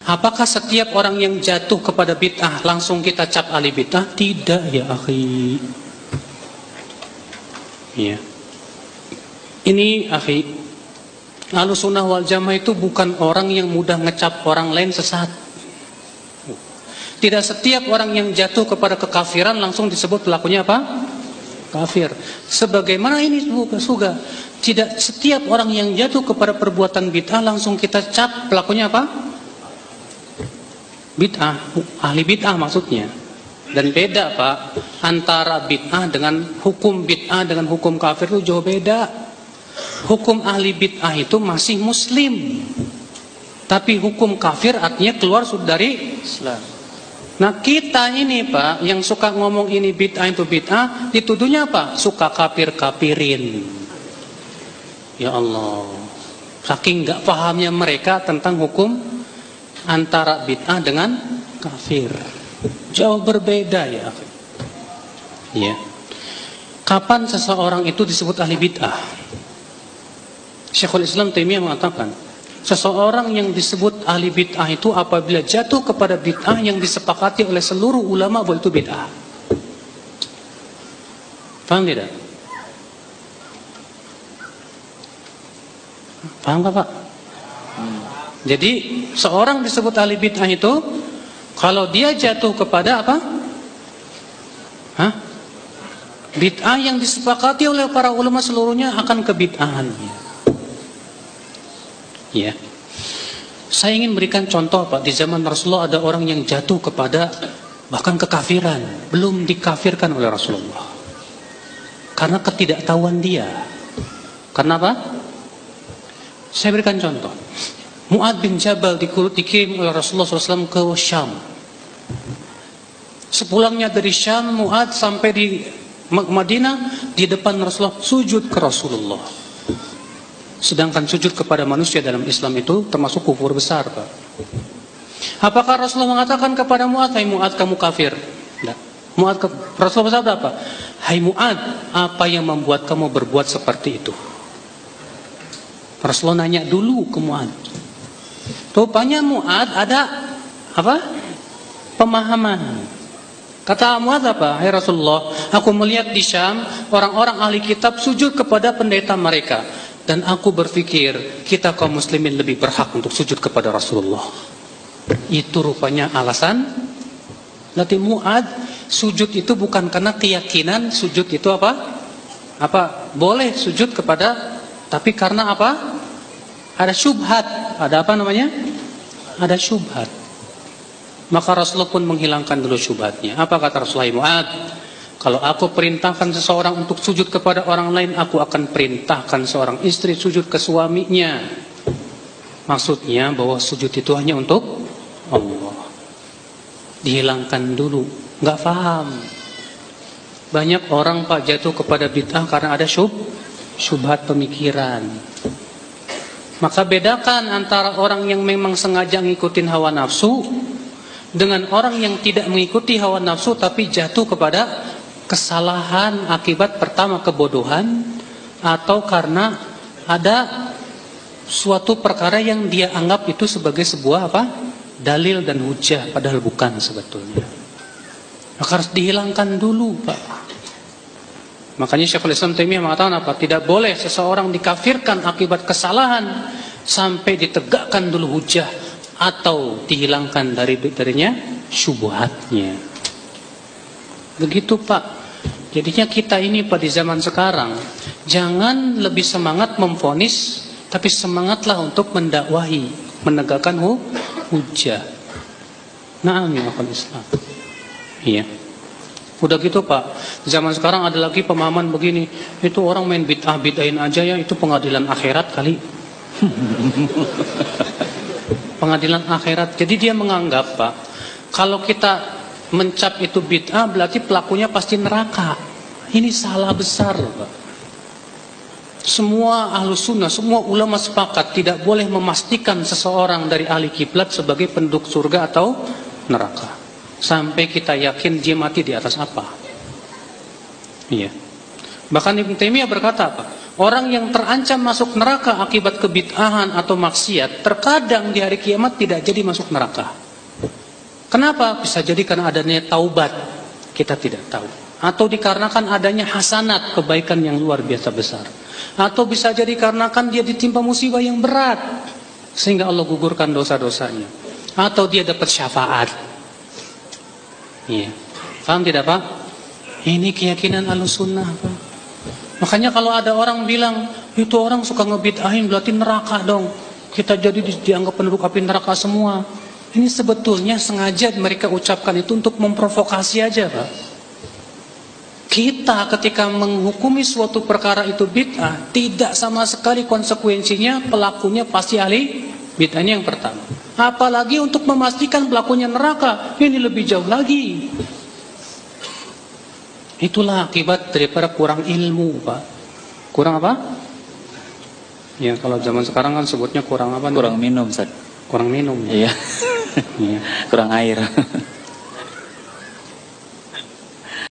Apakah setiap orang yang jatuh kepada bid'ah langsung kita cap ahli bid'ah? Tidak ya akhi. Ya. Ini akhi, Ahlussunnah wal Jamaah itu bukan orang yang mudah ngecap orang lain sesat. Tidak setiap orang yang jatuh kepada kekafiran langsung disebut pelakunya apa? Kafir. Sebagaimana ini juga tidak setiap orang yang jatuh kepada perbuatan bid'ah langsung kita cap pelakunya apa? Bid'ah, ahli bid'ah maksudnya. Dan beda Pak, antara bid'ah dengan hukum bid'ah dengan hukum kafir itu jauh beda. Hukum ahli bid'ah itu masih muslim, tapi hukum kafir artinya keluar dari Islam. Nah kita ini Pak, yang suka ngomong ini bid'ah itu bid'ah, dituduhnya apa? Suka kafir-kafirin. Ya Allah, saking gak pahamnya mereka tentang hukum antara bid'ah dengan kafir. Jauh berbeda ya. Ya. Kapan seseorang itu disebut ahli bid'ah? Syekhul Islam Taimiyah mengatakan, seseorang yang disebut ahli bid'ah itu apabila jatuh kepada bid'ah yang disepakati oleh seluruh ulama bahwa itu bid'ah. Paham tidak? Paham gak Pak? Jadi seorang disebut ahli bid'ah itu kalau dia jatuh kepada apa? Bid'ah yang disepakati oleh para ulama seluruhnya akan kebid'ahannya. Ya. Saya ingin berikan contoh Pak, di zaman Rasulullah ada orang yang jatuh kepada bahkan kekafiran, belum dikafirkan oleh Rasulullah. Karena ketidaktahuan dia. Karena apa? Saya berikan contoh. Mu'ad bin Jabal dikirim oleh Rasulullah SAW ke Syam. Sepulangnya dari Syam, Mu'ad sampai di Madinah, di depan Rasulullah sujud ke Rasulullah. Sedangkan sujud kepada manusia dalam Islam itu termasuk kufur besar Pak. Apakah Rasulullah mengatakan kepada Mu'ad, hai Mu'ad kamu kafir? Tidak. Rasulullah bersabda apa? Hai Mu'ad, apa yang membuat kamu berbuat seperti itu? Rasulullah nanya dulu ke Mu'ad. Rupanya Mu'ad ada apa? Pemahaman. Kata Mu'ad apa? Hai Rasulullah, aku melihat di Syam orang-orang ahli kitab sujud kepada pendeta mereka, dan aku berpikir kita kaum muslimin lebih berhak untuk sujud kepada Rasulullah. Itu rupanya alasan. Nanti Mu'ad sujud itu bukan karena keyakinan sujud itu apa? Boleh sujud kepada, tapi karena apa? Ada syubhat. Ada apa namanya? Ada syubhat. Maka Rasulullah pun menghilangkan dulu syubhatnya. Apa kata Rasulullah? Mu'ad, kalau aku perintahkan seseorang untuk sujud kepada orang lain, aku akan perintahkan seorang istri sujud ke suaminya. Maksudnya bahwa sujud itu hanya untuk Allah. Dihilangkan dulu. Gak paham. Banyak orang Pak jatuh kepada bid'ah karena ada syubhat pemikiran. Maka bedakan antara orang yang memang sengaja ngikutin hawa nafsu dengan orang yang tidak mengikuti hawa nafsu tapi jatuh kepada kesalahan akibat pertama kebodohan atau karena ada suatu perkara yang dia anggap itu sebagai sebuah apa? Dalil dan hujah, padahal bukan sebetulnya. Maka harus dihilangkan dulu Pak. Makanya Syekhul Islam Taimiyah mengatakan apa? Tidak boleh seseorang dikafirkan akibat kesalahan sampai ditegakkan dulu hujah atau dihilangkan darinya syubhatnya. Begitu Pak. Jadinya kita ini Pak di zaman sekarang jangan lebih semangat memvonis, tapi semangatlah untuk mendakwahi, menegakkan hujah. Naam ya akhwal Islam. Iya. Udah gitu Pak, zaman sekarang ada lagi pemahaman begini, itu orang main bid'ahin aja ya, itu pengadilan akhirat kali. Pengadilan akhirat. Jadi dia menganggap Pak, kalau kita mencap itu bid'ah berarti pelakunya pasti neraka. Ini salah besar Pak. Semua ahlu sunnah, semua ulama sepakat tidak boleh memastikan seseorang dari ahli kiblat sebagai penduduk surga atau neraka sampai kita yakin dia mati di atas apa. Iya. Bahkan Ibnu Taimiyah berkata apa? Orang yang terancam masuk neraka akibat kebid'ahan atau maksiat, terkadang di hari kiamat tidak jadi masuk neraka. Kenapa? Bisa jadi karena adanya taubat, kita tidak tahu. Atau dikarenakan adanya hasanat, kebaikan yang luar biasa besar. Atau bisa jadi karena kan dia ditimpa musibah yang berat, sehingga Allah gugurkan dosa-dosanya. Atau dia dapat syafaat. Iya. Paham tidak Pak? Ini keyakinan Ahlussunnah Pak. Makanya kalau ada orang bilang, itu orang suka ngebid'ahin berarti neraka dong. Kita jadi dianggap penduduk api neraka semua. Ini sebetulnya sengaja mereka ucapkan itu untuk memprovokasi aja Pak. Kita ketika menghukumi suatu perkara itu bid'ah, tidak sama sekali konsekuensinya pelakunya pasti ahli bid'ah. Ini yang pertama. Apalagi untuk memastikan pelakunya neraka, ini lebih jauh lagi. Itulah akibat daripada kurang ilmu Pak. Kurang apa? Ya kalau zaman sekarang kan sebutnya kurang apa? Kurang minum Ustaz. Kurang minum. Iya. Iya. Kurang air.